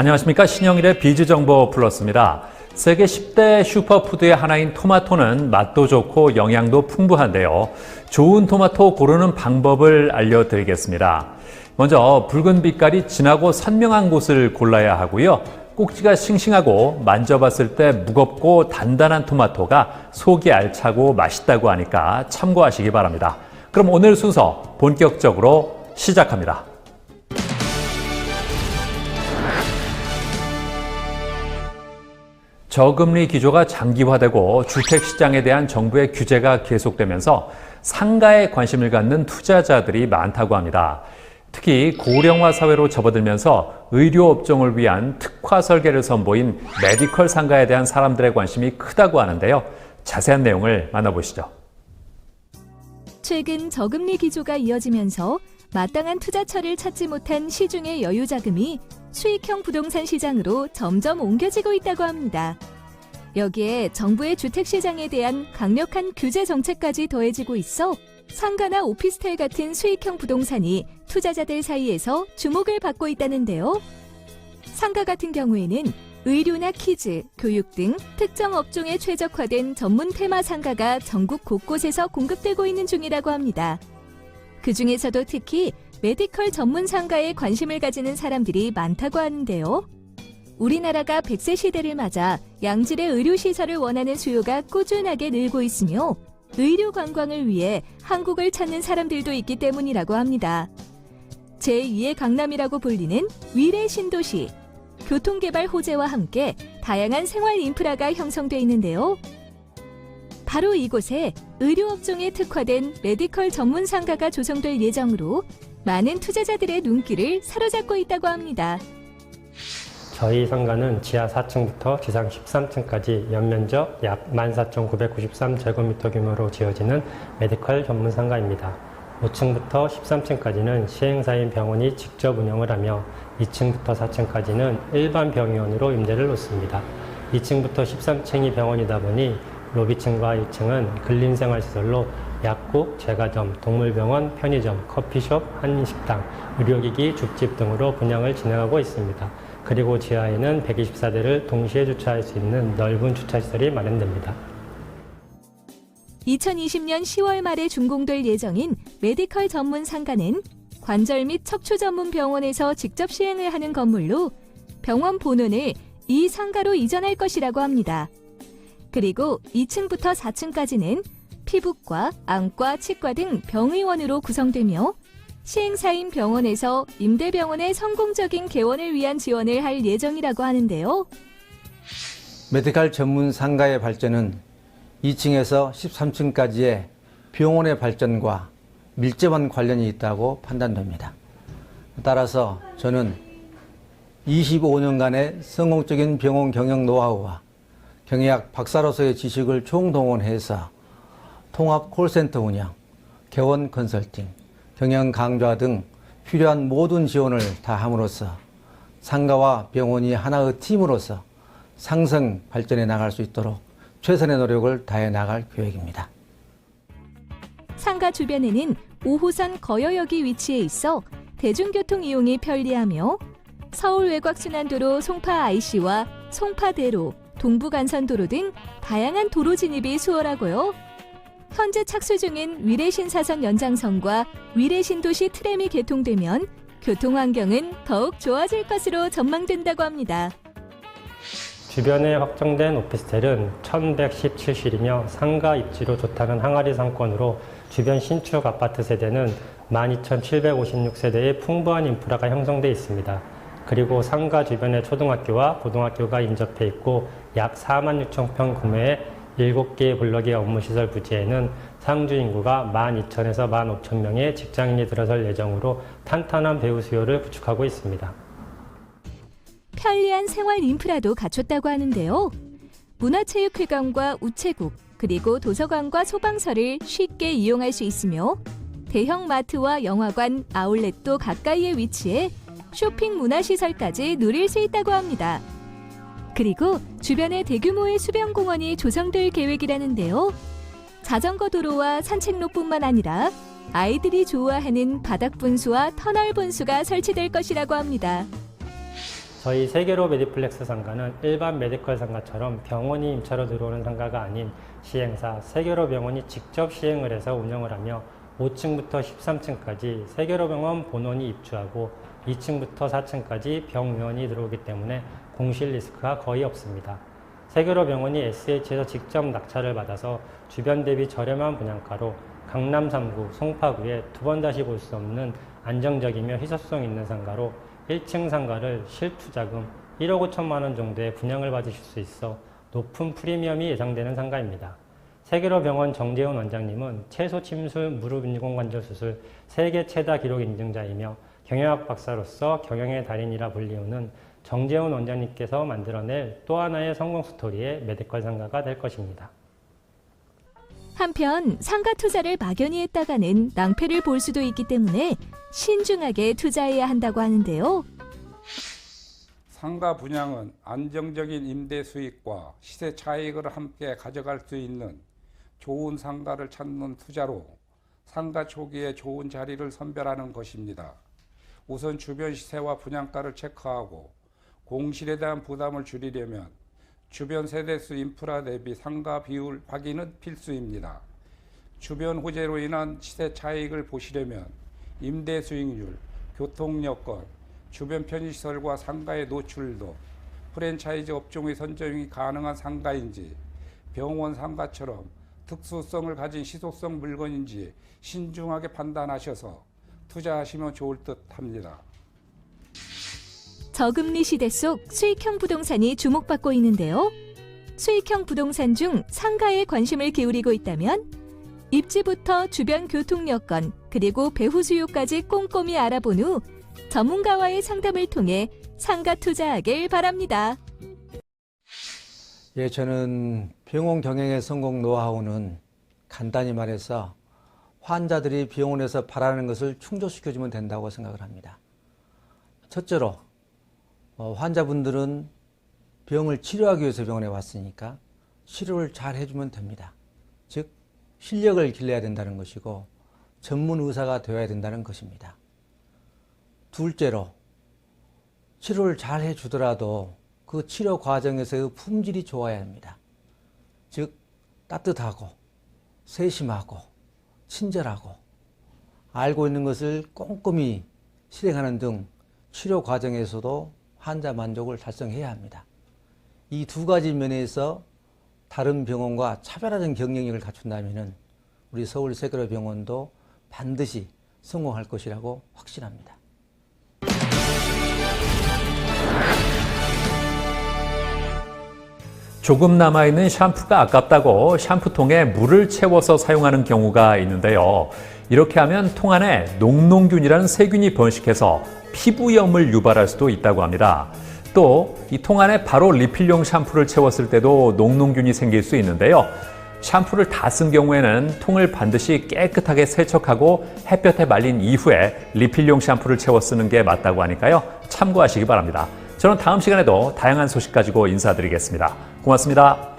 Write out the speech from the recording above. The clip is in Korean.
안녕하십니까. 신영일의 비즈정보 플러스입니다. 세계 10대 슈퍼푸드의 하나인 토마토는 맛도 좋고 영양도 풍부한데요. 좋은 토마토 고르는 방법을 알려드리겠습니다. 먼저 붉은 빛깔이 진하고 선명한 곳을 골라야 하고요. 꼭지가 싱싱하고 만져봤을 때 무겁고 단단한 토마토가 속이 알차고 맛있다고 하니까 참고하시기 바랍니다. 그럼 오늘 순서 본격적으로 시작합니다. 저금리 기조가 장기화되고 주택시장에 대한 정부의 규제가 계속되면서 상가에 관심을 갖는 투자자들이 많다고 합니다. 특히 고령화 사회로 접어들면서 의료업종을 위한 특화 설계를 선보인 메디컬 상가에 대한 사람들의 관심이 크다고 하는데요. 자세한 내용을 만나보시죠. 최근 저금리 기조가 이어지면서 마땅한 투자처를 찾지 못한 시중의 여유 자금이 수익형 부동산 시장으로 점점 옮겨지고 있다고 합니다. 여기에 정부의 주택시장에 대한 강력한 규제 정책까지 더해지고 있어 상가나 오피스텔 같은 수익형 부동산이 투자자들 사이에서 주목을 받고 있다는데요. 상가 같은 경우에는 의료나 키즈, 교육 등 특정 업종에 최적화된 전문 테마 상가가 전국 곳곳에서 공급되고 있는 중이라고 합니다. 그 중에서도 특히 메디컬 전문 상가에 관심을 가지는 사람들이 많다고 하는데요. 우리나라가 100세 시대를 맞아 양질의 의료시설을 원하는 수요가 꾸준하게 늘고 있으며 의료 관광을 위해 한국을 찾는 사람들도 있기 때문이라고 합니다. 제2의 강남이라고 불리는 위례 신도시, 교통개발 호재와 함께 다양한 생활 인프라가 형성돼 있는데요. 바로 이곳에 의료업종에 특화된 메디컬 전문 상가가 조성될 예정으로 많은 투자자들의 눈길을 사로잡고 있다고 합니다. 저희 상가는 지하 4층부터 지상 13층까지 연면적 약 14,993제곱미터 규모로 지어지는 메디컬 전문 상가입니다. 5층부터 13층까지는 시행사인 병원이 직접 운영을 하며 2층부터 4층까지는 일반 병의원으로 임대를 놓습니다. 2층부터 13층이 병원이다 보니 로비층과 1층은 근린생활시설로 약국, 제과점, 동물병원, 편의점, 커피숍, 한식당, 의료기기, 죽집 등으로 분양을 진행하고 있습니다. 그리고 지하에는 124대를 동시에 주차할 수 있는 넓은 주차시설이 마련됩니다. 2020년 10월 말에 준공될 예정인 메디컬 전문 상가는 관절 및 척추 전문 병원에서 직접 시행을 하는 건물로 병원 본원을 이 상가로 이전할 것이라고 합니다. 그리고 2층부터 4층까지는 피부과, 안과, 치과 등 병의원으로 구성되며 시행사인 병원에서 임대병원의 성공적인 개원을 위한 지원을 할 예정이라고 하는데요. 메디컬 전문 상가의 발전은 2층에서 13층까지의 병원의 발전과 밀접한 관련이 있다고 판단됩니다. 따라서 저는 25년간의 성공적인 병원 경영 노하우와 경의학 박사로서의 지식을 총동원해서 통합 콜센터 운영, 개원 컨설팅, 경영 강좌 등 필요한 모든 지원을 다함으로써 상가와 병원이 하나의 팀으로서 상승 발전해 나갈 수 있도록 최선의 노력을 다해 나갈 계획입니다. 상가 주변에는 5호선 거여역이 위치해 있어 대중교통 이용이 편리하며 서울 외곽순환도로 송파 IC와 송파대로, 동부간선도로 등 다양한 도로 진입이 수월하고요. 현재 착수 중인 위례신사선 연장선과 위례신도시 트램이 개통되면 교통환경은 더욱 좋아질 것으로 전망된다고 합니다. 주변에 확정된 오피스텔은 1117실이며 상가 입지로 좋다는 항아리 상권으로 주변 신축 아파트 세대는 12,756세대의 풍부한 인프라가 형성돼 있습니다. 그리고 상가 주변에 초등학교와 고등학교가 인접해 있고 약 46,000평 구매의 7개의 블럭의 업무시설 부지에는 상주 인구가 12,000에서 15,000명의 직장인이 들어설 예정으로 탄탄한 배우 수요를 구축하고 있습니다. 편리한 생활 인프라도 갖췄다고 하는데요. 문화체육회관과 우체국, 그리고 도서관과 소방서를 쉽게 이용할 수 있으며 대형 마트와 영화관, 아울렛도 가까이에 위치해 쇼핑 문화시설까지 누릴 수 있다고 합니다. 그리고 주변에 대규모의 수변공원이 조성될 계획이라는데요. 자전거 도로와 산책로뿐만 아니라 아이들이 좋아하는 바닥 분수와 터널 분수가 설치될 것이라고 합니다. 저희 세계로 메디플렉스 상가는 일반 메디컬 상가처럼 병원이 임차로 들어오는 상가가 아닌 시행사 세계로 병원이 직접 시행을 해서 운영을 하며 5층부터 13층까지 세계로 병원 본원이 입주하고 2층부터 4층까지 병의원이 들어오기 때문에 공실 리스크가 거의 없습니다. 세계로 병원이 SH에서 직접 낙찰을 받아서 주변 대비 저렴한 분양가로 강남 3구, 송파구에 두 번 다시 볼 수 없는 안정적이며 희소성 있는 상가로 1층 상가를 실투자금 1억 5천만 원 정도의 분양을 받으실 수 있어 높은 프리미엄이 예상되는 상가입니다. 세계로 병원 정재훈 원장님은 채소 침술 무릎 인공관절 수술 세계 최다 기록 인증자이며 경영학 박사로서 경영의 달인이라 불리우는 정재훈 원장님께서 만들어낼 또 하나의 성공 스토리의 메디컬 상가가 될 것입니다. 한편 상가 투자를 막연히 했다가는 낭패를 볼 수도 있기 때문에 신중하게 투자해야 한다고 하는데요. 상가 분양은 안정적인 임대 수익과 시세 차익을 함께 가져갈 수 있는 좋은 상가를 찾는 투자로 상가 초기에 좋은 자리를 선별하는 것입니다. 우선 주변 시세와 분양가를 체크하고 공실에 대한 부담을 줄이려면 주변 세대수 인프라 대비 상가 비율 확인은 필수입니다. 주변 호재로 인한 시세 차익을 보시려면 임대 수익률, 교통 여건, 주변 편의시설과 상가의 노출도, 프랜차이즈 업종의 선정이 가능한 상가인지, 병원 상가처럼 특수성을 가진 희소성 물건인지 신중하게 판단하셔서 투자하시면 좋을 듯 합니다. 저금리 시대 속 수익형 부동산이 주목받고 있는데요. 수익형 부동산 중 상가에 관심을 기울이고 있다면 입지부터 주변 교통 여건 그리고 배후 수요까지 꼼꼼히 알아본 후 전문가와의 상담을 통해 상가 투자하길 바랍니다. 예, 저는 병원 경영의 성공 노하우는 간단히 말해서 환자들이 병원에서 바라는 것을 충족시켜주면 된다고 생각을 합니다. 첫째로 환자분들은 병을 치료하기 위해서 병원에 왔으니까 치료를 잘 해주면 됩니다. 즉 실력을 길러야 된다는 것이고 전문 의사가 되어야 된다는 것입니다. 둘째로 치료를 잘 해주더라도 그 치료 과정에서의 품질이 좋아야 합니다. 즉 따뜻하고 세심하고 친절하고 알고 있는 것을 꼼꼼히 실행하는 등 치료 과정에서도 환자 만족을 달성해야 합니다. 이 두 가지 면에서 다른 병원과 차별화된 경영력을 갖춘다면 우리 서울 세계로 병원도 반드시 성공할 것이라고 확신합니다. 조금 남아있는 샴푸가 아깝다고 샴푸통에 물을 채워서 사용하는 경우가 있는데요. 이렇게 하면 통 안에 녹농균이라는 세균이 번식해서 피부염을 유발할 수도 있다고 합니다. 또 이 통 안에 바로 리필용 샴푸를 채웠을 때도 녹농균이 생길 수 있는데요. 샴푸를 다 쓴 경우에는 통을 반드시 깨끗하게 세척하고 햇볕에 말린 이후에 리필용 샴푸를 채워 쓰는 게 맞다고 하니까요. 참고하시기 바랍니다. 저는 다음 시간에도 다양한 소식 가지고 인사드리겠습니다. 고맙습니다.